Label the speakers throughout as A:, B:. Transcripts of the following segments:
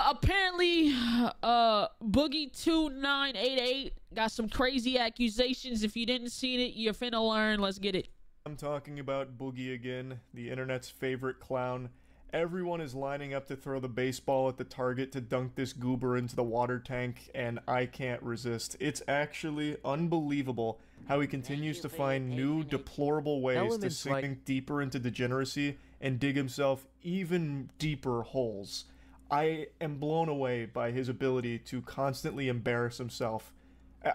A: apparently, Boogie2988 got some crazy accusations. If you didn't see it, you're finna learn. Let's get it.
B: I'm talking about Boogie again, the internet's favorite clown. Everyone is lining up to throw the baseball at the target to dunk this goober into the water tank, and I can't resist. It's actually unbelievable how he continues to find new, deplorable ways to sink deeper into degeneracy and dig himself even deeper holes. I am blown away by his ability to constantly embarrass himself.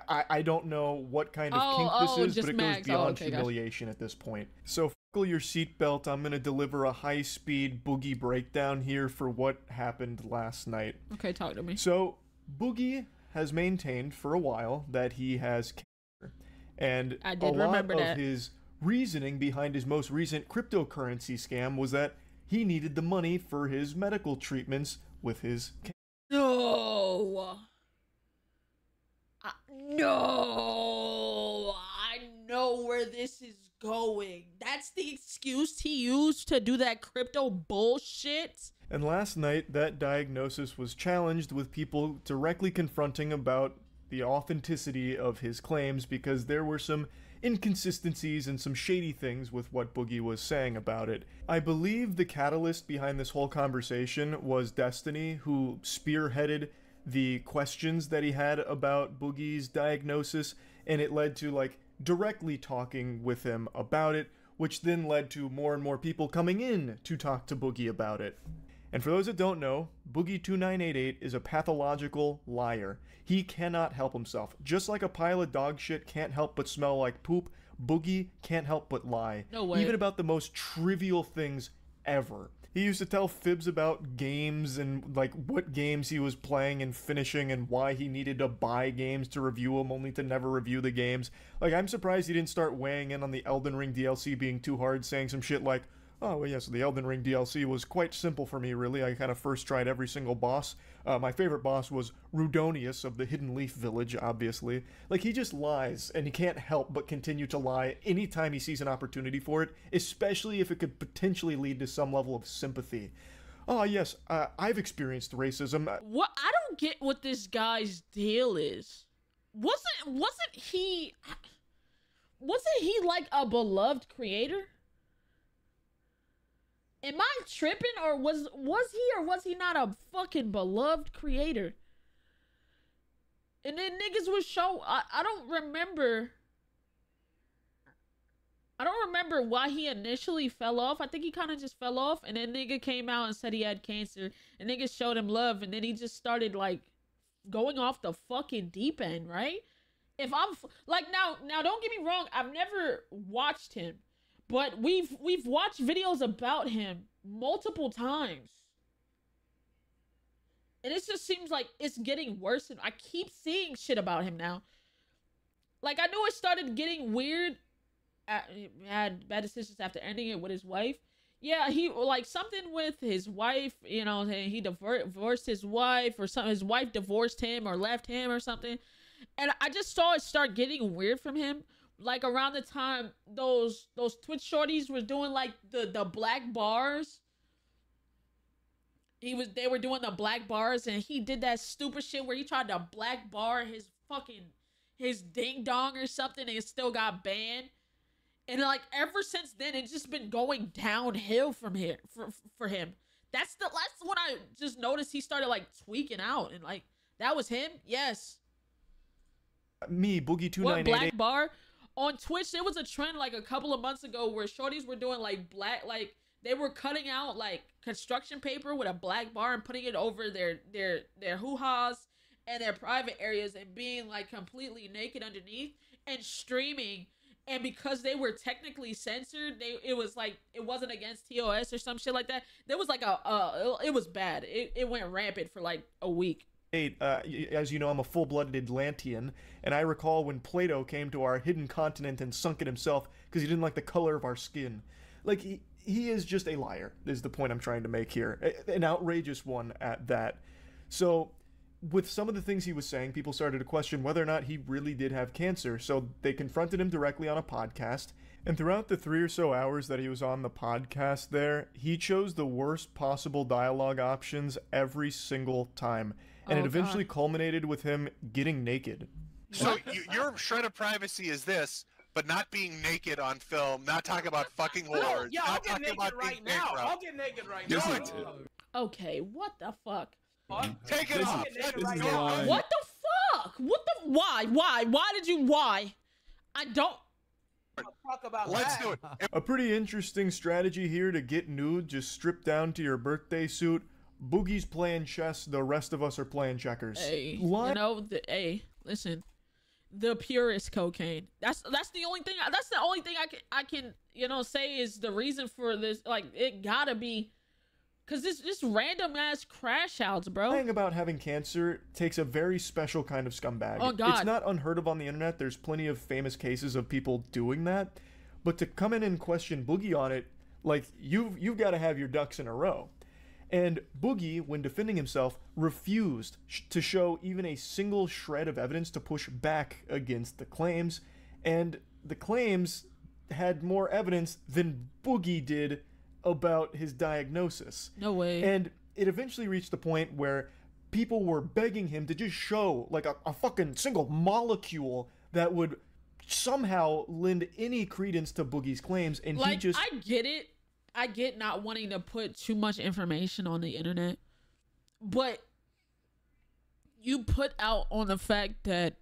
B: I don't know what kind of kink this is, but it goes beyond humiliation at this point. So buckle your seatbelt, I'm gonna deliver a high-speed Boogie breakdown here for what happened last night.
A: Okay, talk to me.
B: So, Boogie has maintained for a while that he has cancer. And a lot of his reasoning behind his most recent cryptocurrency scam was that he needed the money for his medical treatments with his cancer.
A: No! No! I know where this is going. That's the excuse he used to do that crypto bullshit?
B: And last night, that diagnosis was challenged with people directly confronting about the authenticity of his claims because there were some inconsistencies and some shady things with what Boogie was saying about it. I believe the catalyst behind this whole conversation was Destiny, who spearheaded the questions that he had about Boogie's diagnosis, and it led to, like, directly talking with him about it, which then led to more and more people coming in to talk to Boogie about it. And for those that don't know, Boogie2988 is a pathological liar. He cannot help himself. Just like a pile of dog shit can't help but smell like poop, Boogie can't help but lie.
A: No way.
B: Even about the most trivial things ever. He used to tell fibs about games and, like, what games he was playing and finishing and why he needed to buy games to review them, only to never review the games. Like, I'm surprised he didn't start weighing in on the Elden Ring DLC being too hard, saying some shit like, oh, well, yes, the Elden Ring DLC was quite simple for me, really. I kind of first tried every single boss. My favorite boss was Rudonius of the Hidden Leaf Village, obviously. Like, he just lies, and he can't help but continue to lie anytime he sees an opportunity for it, especially if it could potentially lead to some level of sympathy. Oh, yes, I've experienced racism.
A: What? I don't get what this guy's deal is. Wasn't he like a beloved creator? Am I tripping, or was he or was he not a fucking beloved creator? And then niggas was I don't remember why he initially fell off. I think he kind of just fell off, and then nigga came out and said he had cancer, and niggas showed him love, and then he just started, like, going off the fucking deep end, right? If I'm like, now don't get me wrong, I've never watched him. But we've watched videos about him multiple times. And it just seems like it's getting worse. And I keep seeing shit about him now. Like, I knew it started getting weird. He had bad decisions after ending it with his wife. Yeah, he, like, something with his wife, you know, he divorced his wife or something. His wife divorced him or left him or something. And I just saw it start getting weird from him. Like, around the time those Twitch shorties were doing, like, the black bars. They were doing the black bars, and he did that stupid shit where he tried to black bar his ding dong or something, and it still got banned. And, like, ever since then, it's just been going downhill from here for him. That's when I just noticed he started, like, tweaking out, and, like, that was him. Yes.
B: Me, Boogie2988.
A: What black bar? On Twitch, there was a trend, like, a couple of months ago where shorties were doing, like, they were cutting out, like, construction paper with a black bar and putting it over their hoo-has and their private areas and being, like, completely naked underneath and streaming. And because they were technically censored, it was, like, it wasn't against TOS or some shit like that. There was, like, it was bad. It went rampant for, like, a week.
B: As you know, I'm a full-blooded Atlantean, and I recall when Plato came to our hidden continent and sunk it himself because he didn't like the color of our skin. Like, he is just a liar, is the point I'm trying to make here. An outrageous one at that. So, with some of the things he was saying, people started to question whether or not he really did have cancer. So they confronted him directly on a podcast, And throughout the 3 or so hours that he was on the podcast there, he chose the worst possible dialogue options every single time. And it eventually culminated with him getting naked.
C: So your shred of privacy is this, but not being naked on film, not talking about fucking whores,
D: Yeah, I'll
C: not
D: get
C: talking
D: naked
C: about
D: right
C: being
D: now.
C: bankrupt.
D: I'll get naked right now.
A: Okay, what the fuck?
C: Take it off.
D: Right
C: Let's
D: now.
C: go.
A: What the fuck? What the? Why? I don't.
D: Talk about
C: Let's
D: that.
C: do it.
B: A pretty interesting strategy here to get nude, just strip down to your birthday suit. Boogie's playing chess, the rest of us are playing checkers.
A: Hey, listen. The purest cocaine. That's the only thing. That's the only thing I can say is the reason for this. Like, it gotta be, cause this just random ass crash outs, bro.
B: Lying about having cancer takes a very special kind of scumbag.
A: Oh, God.
B: It's not unheard of on the internet. There's plenty of famous cases of people doing that. But to come in and question Boogie on it, like, you've got to have your ducks in a row. And Boogie, when defending himself, refused to show even a single shred of evidence to push back against the claims. And the claims had more evidence than Boogie did about his diagnosis.
A: No way.
B: And it eventually reached the point where people were begging him to just show, like, a fucking single molecule that would somehow lend any credence to Boogie's claims. And
A: like,
B: he just...
A: I get it. I get not wanting to put too much information on the internet, but you put out on the fact that,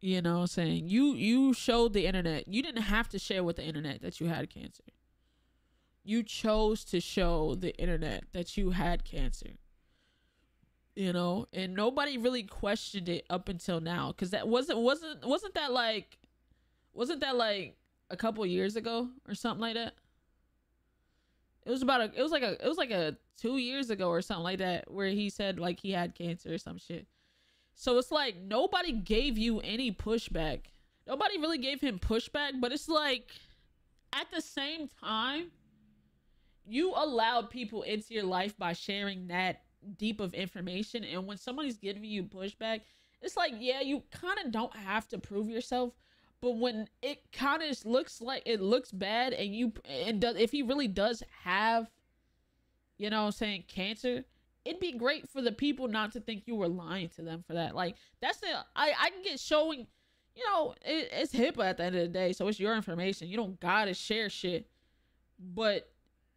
A: you showed the internet. You didn't have to share with the internet that you had cancer. You chose to show the internet that you had cancer. And nobody really questioned it up until now, because that wasn't that like a couple years ago or something like that. It was like 2 years ago or something like that, where he said like he had cancer or some shit. So it's like nobody gave you any pushback. Nobody really gave him pushback, but it's like at the same time, you allowed people into your life by sharing that deep of information. And when somebody's giving you pushback, it's like, yeah, you kind of don't have to prove yourself. But when it kind of looks like it looks bad, if he really does have, cancer, it'd be great for the people not to think you were lying to them for that. Like, I can get showing, it's HIPAA at the end of the day, so it's your information. You don't gotta share shit. But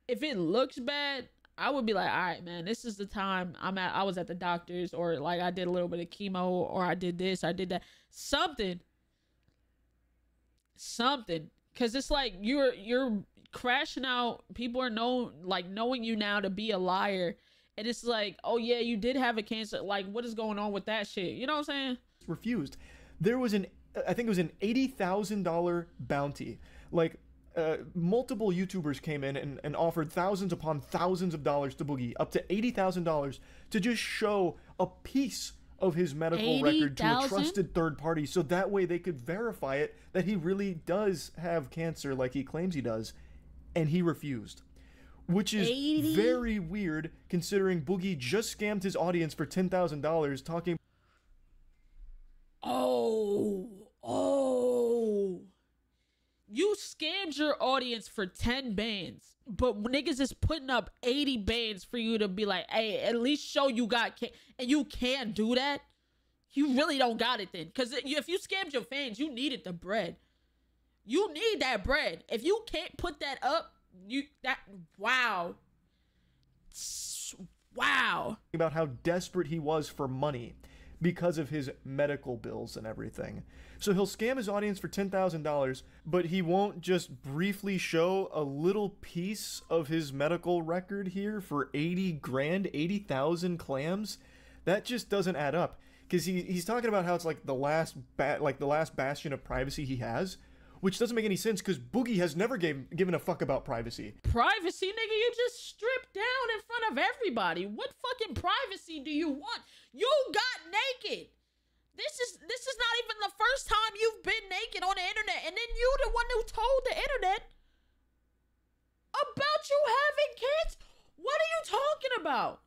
A: if it looks bad, I would be like, all right, man, this is the time I was at the doctor's, or like I did a little bit of chemo, or I did this, I did that, something, because it's like you're crashing out. People are knowing you now to be a liar, and it's like, oh yeah, you did have a cancer. Like, what is going on with that shit? You know what I'm saying?
B: Refused. There was I think it was an $80,000 bounty. Like, multiple YouTubers came in and offered thousands upon thousands of dollars to Boogie, up to $80,000, to just show a piece of his medical record to a trusted third party, so that way they could verify it, that he really does have cancer like he claims he does. And he refused, which is very weird considering Boogie just scammed his audience for $10,000 talking.
A: You scammed your audience for 10 bands, but niggas is putting up 80 bands for you to be like, hey, at least show you got and you can't do that. You really don't got it then, because if you scammed your fans, you needed the bread. You need that bread. If you can't put that up, wow.
B: About how desperate he was for money because of his medical bills and everything. So he'll scam his audience for $10,000, but he won't just briefly show a little piece of his medical record here for 80 grand, 80,000 clams. That just doesn't add up, because he's talking about how it's like the last bastion of privacy he has, which doesn't make any sense, because Boogie has never given a fuck about privacy.
A: Privacy, nigga? You just stripped down in front of everybody. What fucking privacy do you want? You got naked. This is not even the first time you've been naked on the internet, and then you the one who told the internet about you having cancer. What are you talking about?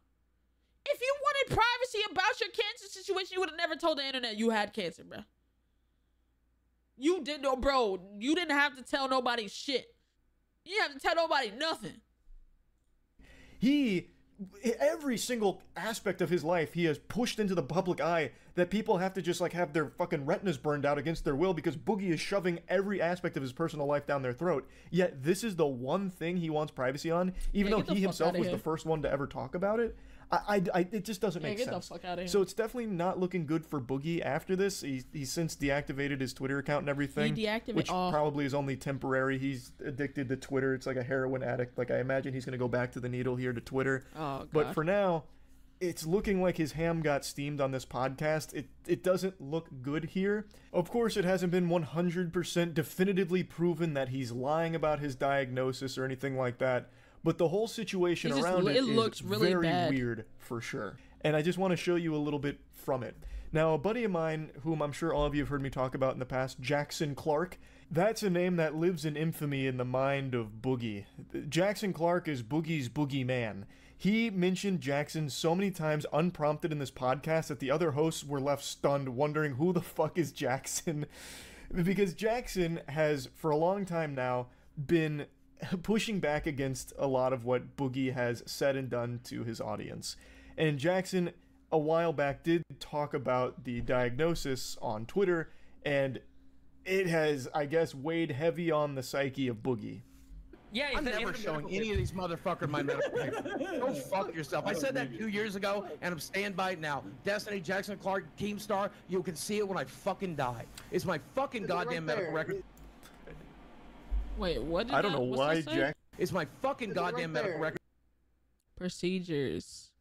A: If you wanted privacy about your cancer situation, you would have never told the internet you had cancer, bro. You did no, bro. You didn't have to tell nobody shit. You didn't have to tell nobody nothing.
B: Every single aspect of his life, he has pushed into the public eye that people have to just like have their fucking retinas burned out against their will because Boogie is shoving every aspect of his personal life down their throat. Yet this is the one thing he wants privacy on, even though he himself was the first one to ever talk about it. It just doesn't make sense.
A: Get the fuck out of here.
B: So it's definitely not looking good for Boogie after this. He's since deactivated his Twitter account and everything, which probably is only temporary. He's addicted to Twitter. It's like a heroin addict. Like I imagine he's gonna go back to the needle here to Twitter.
A: Oh, God.
B: But for now, it's looking like his ham got steamed on this podcast. It doesn't look good here. Of course, it hasn't been 100% definitively proven that he's lying about his diagnosis or anything like that. But the whole situation around it looks really very weird for sure. And I just want to show you a little bit from it. Now, a buddy of mine, whom I'm sure all of you have heard me talk about in the past, Jackson Clark, that's a name that lives in infamy in the mind of Boogie. Jackson Clark is Boogie's boogeyman. He mentioned Jackson so many times unprompted in this podcast that the other hosts were left stunned, wondering who the fuck is Jackson? Because Jackson has, for a long time now, been pushing back against a lot of what Boogie has said and done to his audience. And Jackson, a while back, did talk about the diagnosis on Twitter, and it has, I guess, weighed heavy on the psyche of Boogie.
D: Yeah, I'm never showing any of these motherfuckers my medical paper. Go fuck yourself. I said that 2 years ago, and I'm staying by it now. Destiny, Jackson Clark, Keemstar, you can see it when I fucking die. It's my fucking goddamn medical record.
A: Wait, what?
B: I don't know why Jack.
D: It's my fucking goddamn medical record.
A: Procedures.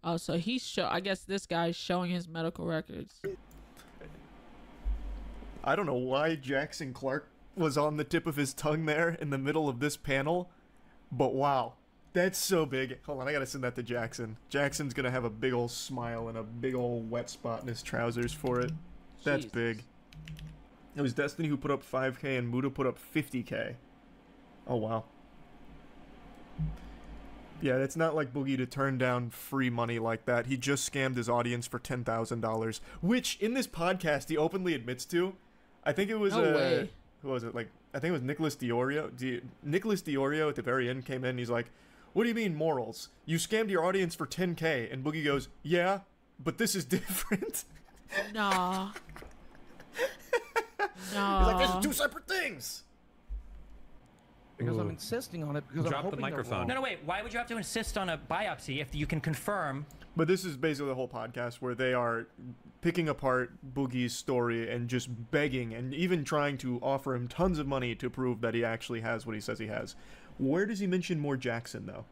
A: Oh, so I guess this guy's showing his medical records.
B: I don't know why Jackson Clark was on the tip of his tongue there in the middle of this panel, but wow, that's so big. Hold on, I gotta send that to Jackson. Jackson's gonna have a big old smile and a big old wet spot in his trousers for it. That's big. It was Destiny who put up 5K and Muda put up 50K. Oh, wow. Yeah, it's not like Boogie to turn down free money like that. He just scammed his audience for $10,000, which in this podcast he openly admits to. I think it was
A: no way.
B: Who was it? Like, I think it was Nicholas Diorio. Nicholas Diorio at the very end came in and he's like, "What do you mean morals? You scammed your audience for 10K." And Boogie goes, "Yeah, but this is different."
A: Nah. No.
B: He's like, "These are two separate things."
D: Because I'm insisting on it because I'm hoping
E: the microphone.
F: No, wait. Why would you have to insist on a biopsy if you can confirm?
B: But this is basically the whole podcast where they are picking apart Boogie's story and just begging and even trying to offer him tons of money to prove that he actually has what he says he has. Where does he mention more Jackson, though?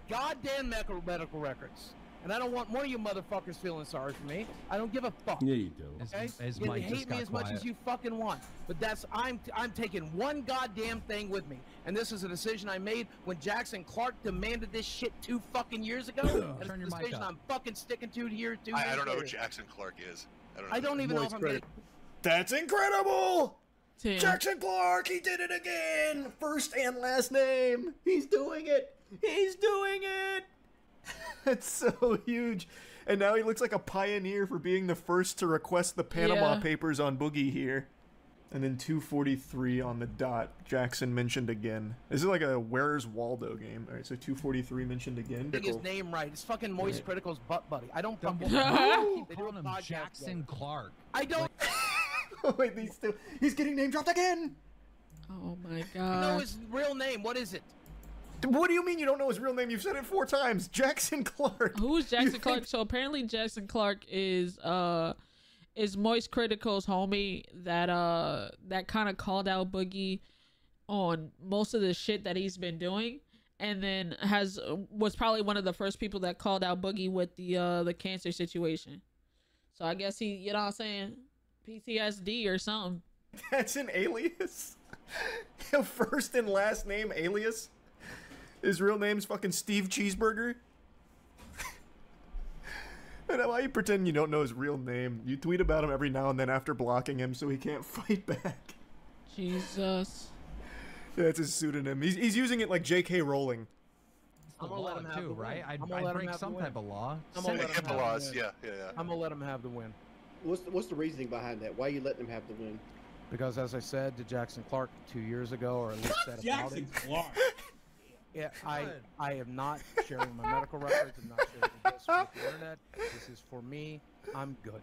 D: Goddamn medical records. And I don't want one of you motherfuckers feeling sorry for me. I don't give a fuck.
E: Yeah, you do.
D: Okay? You hate me as much as you fucking want. But that's I'm taking one goddamn thing with me. And this is a decision I made when Jackson Clark demanded this shit 2 fucking years ago. And it's a decision I'm fucking sticking to here 2 years
C: I don't know
D: later.
C: who Jackson Clark is.
D: I don't even know if I'm getting...
B: That's incredible!
A: Tim.
B: Jackson Clark, he did it again! First and last name! He's doing it! He's doing it! That's so huge. And now he looks like a pioneer for being the first to request the Panama Papers on Boogie here. And then 2:43 on the dot, Jackson mentioned again. This is like a Where's Waldo game. Alright, so 2:43 mentioned again.
D: Getting his name right. It's fucking Moist Critical's butt buddy. I don't fucking...
E: They call him Jackson Clark.
D: I don't...
B: Wait, he's getting name dropped again!
A: Oh my
D: I know
A: god.
D: his real name. What is it?
B: What do you mean you don't know his real name? You've said it 4 times. Jackson Clark.
A: Who's Jackson Clark? So apparently Jackson Clark is Moist Critical's homie that kind of called out Boogie on most of the shit that he's been doing, and then was probably one of the first people that called out Boogie with the cancer situation. So I guess he, you know what I'm saying, PTSD or something.
B: That's an alias? A first and last name alias? His real name's fucking Steve Cheeseburger? And why you pretend you don't know his real name? You tweet about him every now and then after blocking him so he can't fight back.
A: Jesus.
B: That's his pseudonym. He's using it like J.K. Rowling.
D: I'm gonna let him have the win.
E: Right?
D: I'm gonna let him
E: break
D: have
E: some
D: the win.
E: type of law.
D: I'm gonna let him have the
C: HIPAA laws,
D: win.
C: yeah.
D: I'm gonna let him have the win.
G: What's the reasoning behind that? Why are you letting him have the win?
D: Because as I said to Jackson Clark 2 years ago, or at least said about
G: Jackson
D: it,
G: Clark.
D: yeah, I am not sharing my medical records. I'm not sharing this with the internet. This is for me. I'm good.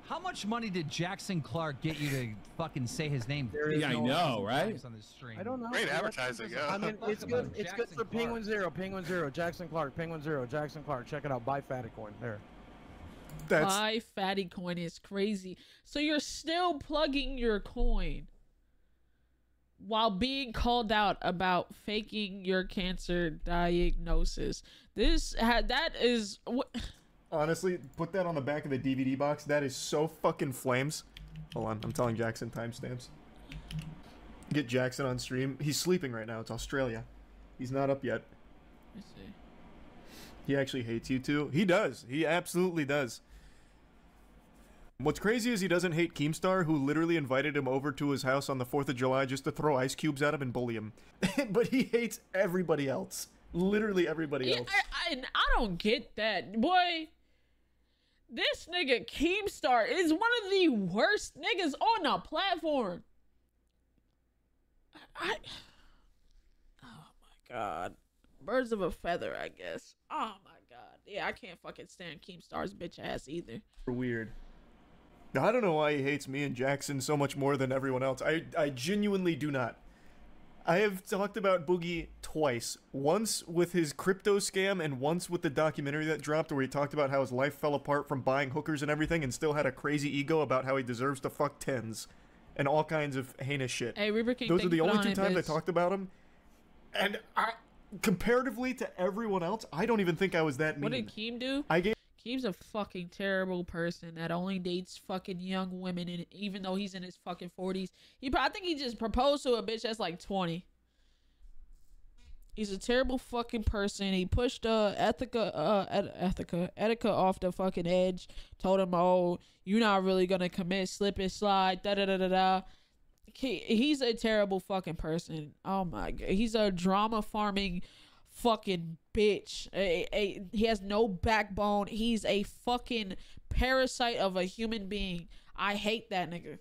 E: How much money did Jackson Clark get you to fucking say his name?
G: Yeah, I know, right?
E: On this stream?
D: I don't know.
C: Great advertising, yeah.
D: I mean, it's good. It's good
E: Jackson
D: for Penguin
E: Clark.
D: Zero. Penguin Zero. Jackson Clark. Penguin Zero. Jackson Clark. Check it out. Buy Fatty Coin. There.
B: That's
A: My fatty coin is crazy. So you're still plugging your coin while being called out about faking your cancer diagnosis. That is what.
B: honestly, put that on the back of the DVD box. That is so fucking flames. Hold on, I'm telling Jackson timestamps. Get Jackson on stream. He's sleeping right now. It's Australia. He's not up yet.
A: Let me see.
B: He actually hates you too. He does. He absolutely does. What's crazy is he doesn't hate Keemstar, who literally invited him over to his house on the 4th of July just to throw ice cubes at him and bully him. But he hates everybody else. Literally everybody else.
A: I don't get that, boy. This nigga Keemstar is one of the worst niggas on the platform. Oh my god. Birds of a feather, I guess. Oh my god. Yeah, I can't fucking stand Keemstar's bitch ass either.
B: Weird. I don't know why he hates me and Jackson so much more than everyone else. I genuinely do not. I have talked about Boogie twice. Once with his crypto scam and once with the documentary that dropped where he talked about how his life fell apart from buying hookers and everything and still had a crazy ego about how he deserves to fuck tens and all kinds of heinous shit.
A: Hey, Reaper King,
B: those are the only two
A: it,
B: times I
A: bitch.
B: talked about him. And comparatively to everyone else, I don't even think I was that mean.
A: What did Keem do? Keem's a fucking terrible person that only dates fucking young women, and even though he's in his fucking 40s, I think he just proposed to a bitch that's like 20. He's a terrible fucking person. He pushed Etika off the fucking edge. Told him, "Oh, you're not really gonna commit, slip and slide." Da da da da da. He's a terrible fucking person. Oh my god, he's a drama farming fucking bitch. He has no backbone. He's a fucking parasite of a human being. I hate that nigga,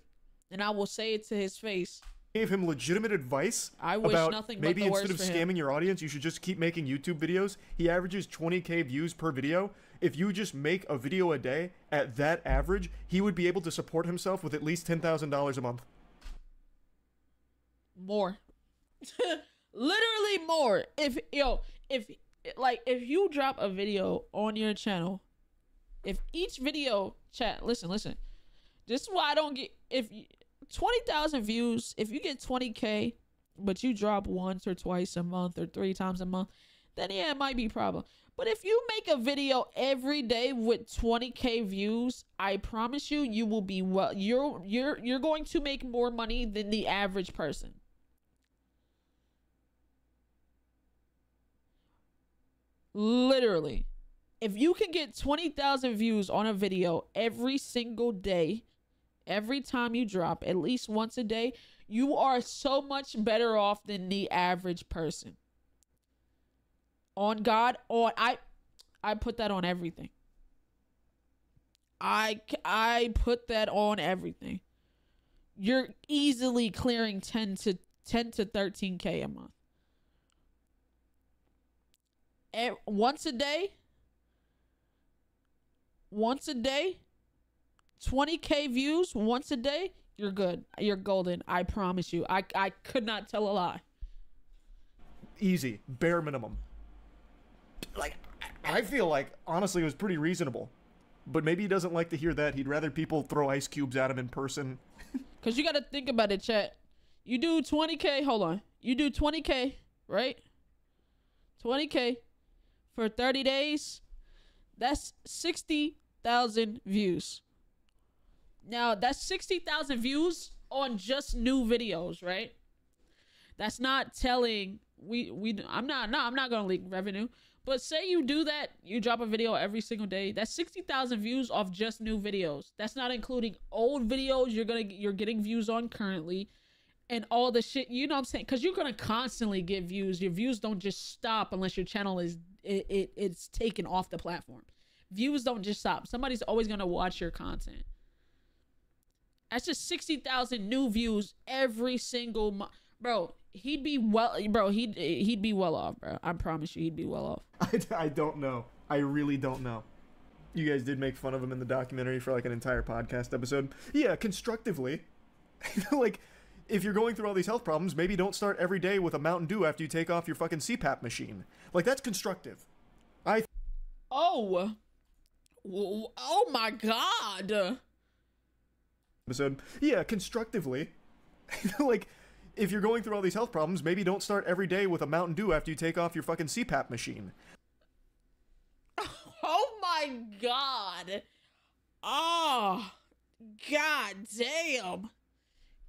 A: and I will say it to his face.
B: Gave him legitimate advice.
A: I wish
B: about
A: nothing but
B: maybe
A: the
B: instead of
A: worst for
B: scamming
A: him.
B: your audience, you should just keep making YouTube videos. He averages 20K views per video. If you just make a video a day at that average, he would be able to support himself with at least $10,000 a month.
A: More. Literally more. If you drop a video on your channel, if each video listen, this is why I don't get, 20,000 views, if you get 20K but you drop once or twice a month or 3 times a month, then yeah, it might be a problem. But if you make a video every day with 20K views, I promise you, you will be you're going to make more money than the average person. Literally. If you can get 20,000 views on a video every single day, every time you drop, at least once a day, you are so much better off than the average person. On God, I put that on everything. I put that on everything. You're easily clearing 10 to 13K a month. Once a day, 20K views once a day, you're good. You're golden. I promise you. I could not tell a lie.
B: Easy. Bare minimum. Like, I feel like, honestly, it was pretty reasonable. But maybe he doesn't like to hear that. He'd rather people throw ice cubes at him in person.
A: Because you got to think about it, chat. You do 20K. Hold on. You do 20K, right? 20K for 30 days. That's 60,000 views. Now, that's 60,000 views on just new videos, right? That's not telling I'm not going to leak revenue. But say you do that, you drop a video every single day. That's 60,000 views off just new videos. That's not including old videos you're getting views on currently and all the shit, you know what I'm saying? Cuz you're going to constantly get views. Your views don't just stop unless your channel is it's taken off the platform. Views don't just stop. Somebody's always going to watch your content. That's just 60,000 new views every single month, bro. He'd be well, bro. He'd be well off, bro. I promise you, he'd be well off.
B: I don't know. I really don't know. You guys did make fun of him in the documentary for like an entire podcast episode. Yeah, constructively. Like, if you're going through all these health problems, maybe don't start every day with a Mountain Dew after you take off your fucking CPAP machine. Like, that's constructive.
A: Oh my God.
B: Episode. Yeah, constructively. Like, if you're going through all these health problems, maybe don't start every day with a Mountain Dew after you take off your fucking CPAP machine.
A: Oh my God. Oh, God damn.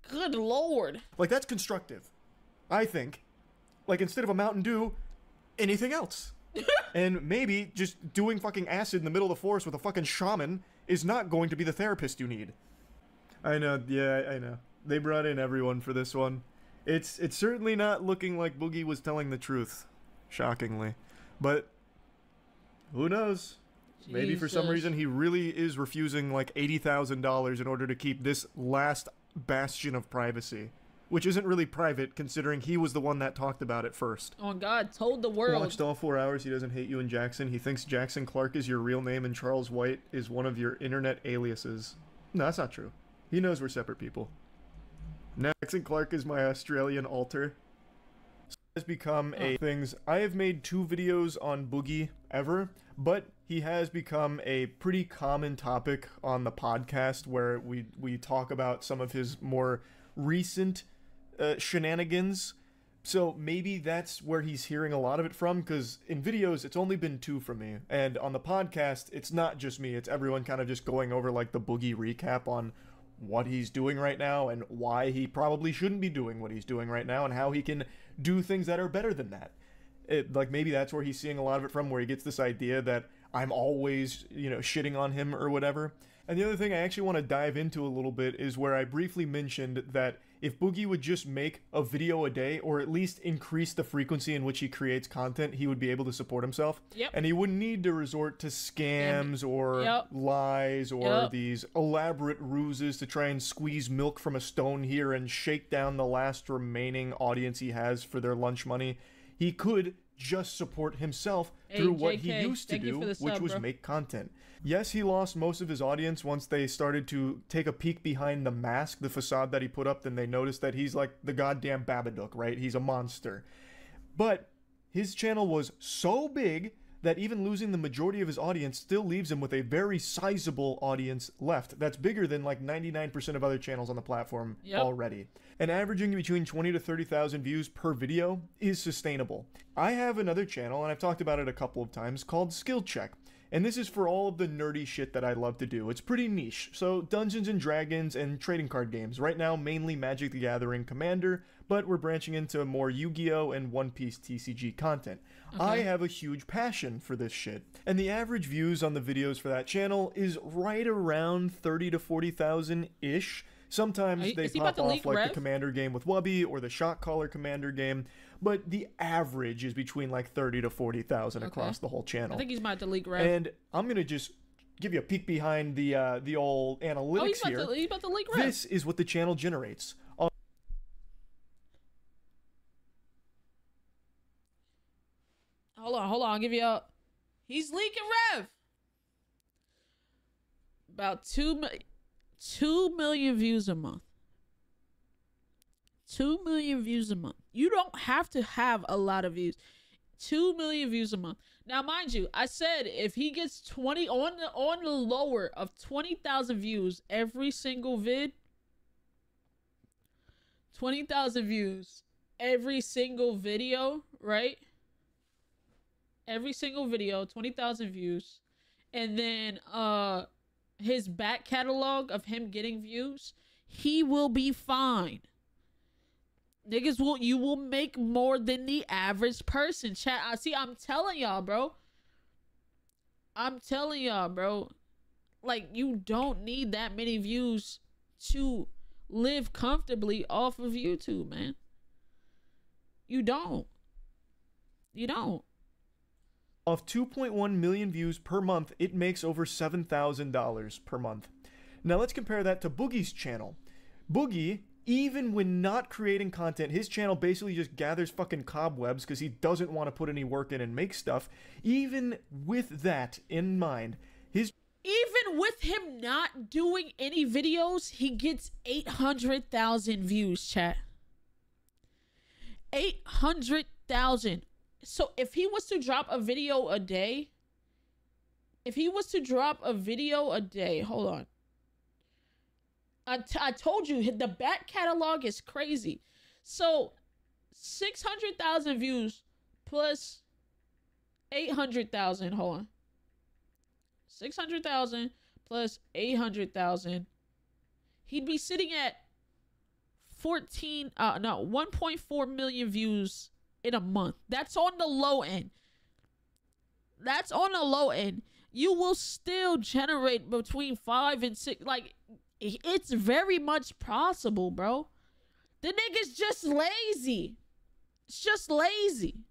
A: Good Lord.
B: Like, that's constructive. I think. Like, instead of a Mountain Dew, anything else. And maybe just doing fucking acid in the middle of the forest with a fucking shaman is not going to be the therapist you need. I know, yeah, I know. They brought in everyone for this one. It's certainly not looking like Boogie was telling the truth, shockingly. But who knows? Jesus. Maybe for some reason he really is refusing like $80,000 in order to keep this last bastion of privacy, which isn't really private considering he was the one that talked about it first.
A: Oh God, told the world.
B: Watched all 4 hours. He doesn't hate you and Jackson. He thinks Jackson Clark is your real name and Charles White is one of your internet aliases. No, that's not true. He knows we're separate people. Jackson Clark is my Australian alter. Has become a things. I have made 2 videos on Boogie ever, but he has become a pretty common topic on the podcast where we talk about some of his more recent shenanigans. So maybe that's where he's hearing a lot of it from, because in videos it's only been 2 from me, and on the podcast it's not just me, it's everyone kind of just going over like the Boogie recap on what he's doing right now and why he probably shouldn't be doing what he's doing right now and how he can do things that are better than that. Like maybe that's where he's seeing a lot of it from, where he gets this idea that I'm always, you know, shitting on him or whatever. And the other thing I actually want to dive into a little bit is where I briefly mentioned that if Boogie would just make a video a day, or at least increase the frequency in which he creates content, he would be able to support himself.
A: Yep.
B: And he wouldn't need to resort to scams or lies or these elaborate ruses to try and squeeze milk from a stone here and shake down the last remaining audience he has for their lunch money. He could just support himself through what he used to do, which was make content. Yes, he lost most of his audience once they started to take a peek behind the mask, the facade that he put up, then they noticed that he's like the goddamn Babadook, right? He's a monster. But his channel was so big that even losing the majority of his audience still leaves him with a very sizable audience left. That's bigger than like 99% of other channels on the platform already. And averaging between 20 to 30,000 views per video is sustainable. I have another channel, and I've talked about it a couple of times, called Skill Check. And this is for all of the nerdy shit that I love to do. It's pretty niche. So Dungeons and Dragons and trading card games. Right now, mainly Magic the Gathering Commander, but we're branching into more Yu-Gi-Oh! And One Piece TCG content. Okay. I have a huge passion for this shit. And the average views on the videos for that channel is right around 30 to 40,000-ish. Sometimes they pop off like the Commander game with Wubby or the Shot Caller Commander game, but the average is between like 30 to 40,000 across the whole channel.
A: I think he's about to leak Rev.
B: And I'm gonna just give you a peek behind the old analytics here.
A: He's about to leak Rev.
B: This is what the channel generates.
A: Hold on, I'll give you a... He's leaking Rev! About 2 million views a month. 2 million views a month. You don't have to have a lot of views. 2 million views a month. Now, mind you, I said if he gets 20 on the lower of 20,000 views every single vid, 20,000 views every single video, right? Every single video, 20,000 views, and then his back catalog of him getting views, he will be fine. Niggas you will make more than the average person. Chat, I'm telling y'all, bro. Like, you don't need that many views to live comfortably off of YouTube, man. You don't.
B: Off 2.1 million views per month, it makes over $7,000 per month. Now let's compare that to Boogie's channel. Boogie, even when not creating content, his channel basically just gathers fucking cobwebs because he doesn't want to put any work in and make stuff. Even with that in mind,
A: even with him not doing any videos, he gets 800,000 views, chat. 800,000. So if he was to drop a video a day, hold on. I told you, the back catalog is crazy. So 600,000 views plus 800,000, hold on. 600,000 plus 800,000. He'd be sitting at 1.4 million views in a month. That's on the low end. You will still generate between 5 and 6. Like, it's very much possible, bro. The nigga's just lazy. It's just lazy.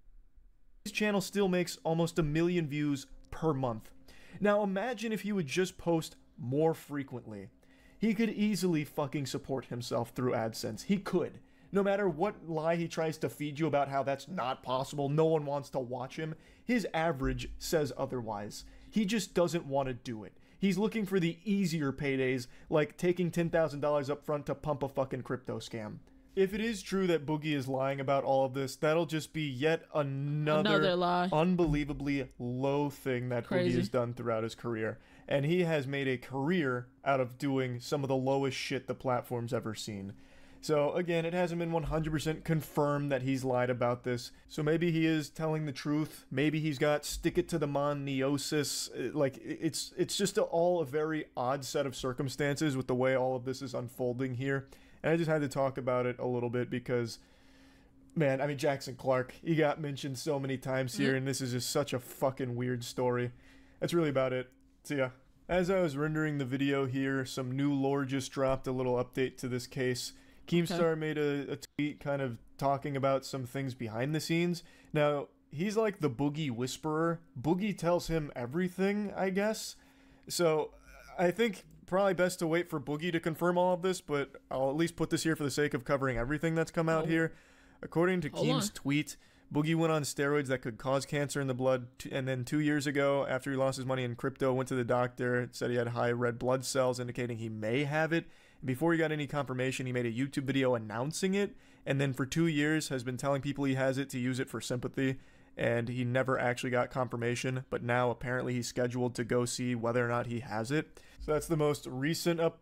B: His channel still makes almost 1 million views per month. Now imagine if he would just post more frequently. He could easily fucking support himself through AdSense. He could. No matter what lie he tries to feed you about how that's not possible, no one wants to watch him, his average says otherwise. He just doesn't want to do it. He's looking for the easier paydays, like taking $10,000 up front to pump a fucking crypto scam. If it is true that Boogie is lying about all of this, that'll just be yet another
A: lie.
B: Unbelievably low thing that Boogie has done throughout his career. And he has made a career out of doing some of the lowest shit the platform's ever seen. So again, it hasn't been 100% confirmed that he's lied about this. So maybe he is telling the truth. Maybe he's got stick it to the man neosis. Like, it's just all a very odd set of circumstances with the way all of this is unfolding here. And I just had to talk about it a little bit because, man, I mean, Jackson Clark, he got mentioned so many times here, and this is just such a fucking weird story. That's really about it. So yeah, as I was rendering the video here, some new lore just dropped, a little update to this case. Keemstar made a tweet kind of talking about some things behind the scenes. Now, he's like the Boogie whisperer. Boogie tells him everything, I guess. So I think probably best to wait for Boogie to confirm all of this, but I'll at least put this here for the sake of covering everything that's come out here. According to Keem's tweet, Boogie went on steroids that could cause cancer in the blood, and then 2 years ago, after he lost his money in crypto, went to the doctor, said he had high red blood cells, indicating he may have it. Before he got any confirmation, he made a YouTube video announcing it, and then for 2 years has been telling people he has it to use it for sympathy, and he never actually got confirmation, but now apparently he's scheduled to go see whether or not he has it. So that's the most recent update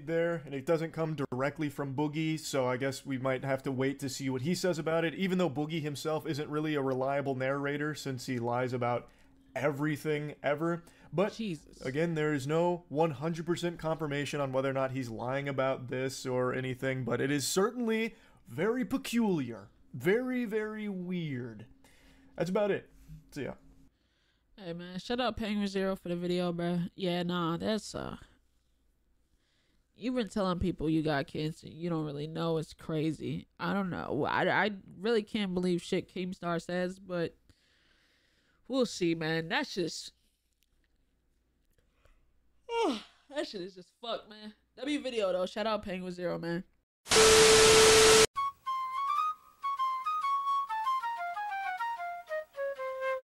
B: there, and it doesn't come directly from Boogie, so I guess we might have to wait to see what he says about it, even though Boogie himself isn't really a reliable narrator since he lies about everything ever. But again, there is no 100% confirmation on whether or not he's lying about this or anything, but it is certainly very peculiar. Very, very weird. That's about it. So yeah.
A: Hey man, shout out Penguin Zero for the video, bro. Yeah, nah, that's you've been telling people you got cancer, you don't really know. It's crazy. I don't know. I really can't believe shit Keemstar says, but we'll see, man. That's just that shit is just fucked, man. W video though. Shout out Penguin Zero, man.